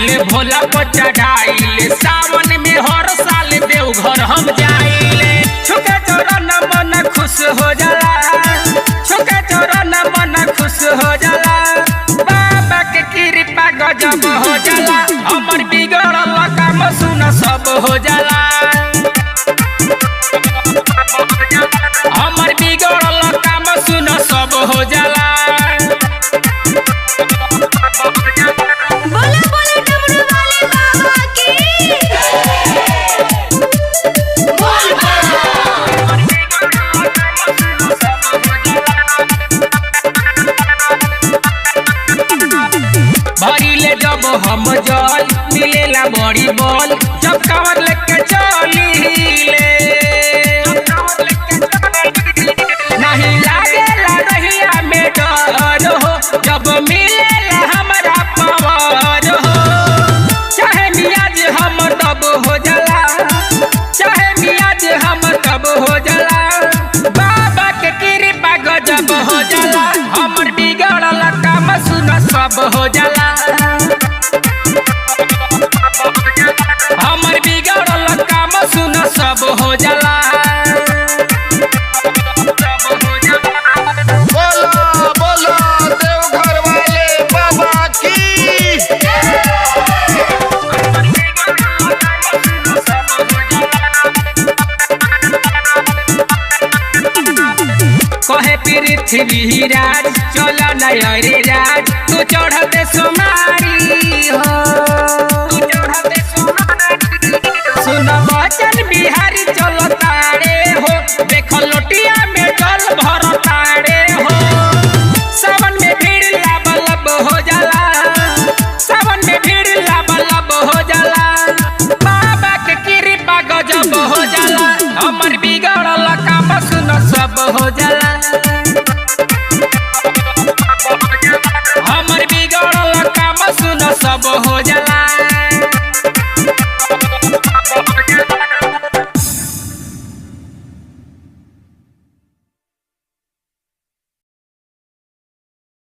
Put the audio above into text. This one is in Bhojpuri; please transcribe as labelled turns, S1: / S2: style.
S1: चढ़ाइले भोला पर चढ़ाइले सावन में हर साल देवघर हम जाइले। छुके चरण मन खुश हो जाला, छुके चरण मन खुश हो जाला, बाबा के कृपा गजब हो जाला, हमर बिगड़ल काम सुन सब हो जाला, हमर बिगड़ल काम सुन सब हो जाला।
S2: बोलो बोलो डमरू वाले बाबा की
S1: भरिले जब हम जल मिलेला बड़ी बल, जब कांवर लेके चलीले नहीं लागेला रहिया में डर हो, जब मिलेला हमरा पावर हो, चाहे मियाज हम तब हो जाला, चाहे मियाज हम तब हो जाला, बाबा के कृपा गजब हो जाला, हमर बिगड़ल काम सुन सब हो जाला, हमर बिगड़ल काम सुन सब हो जाला।
S3: बोलो बोलो देवघर वाले बाबा की।
S1: कहे पृथ्वी राज चल नयरे राज, तू चढ़ते सोमारी हो, सुन बचन बिहारी चल तारे हो, देख लोटिया में जल भर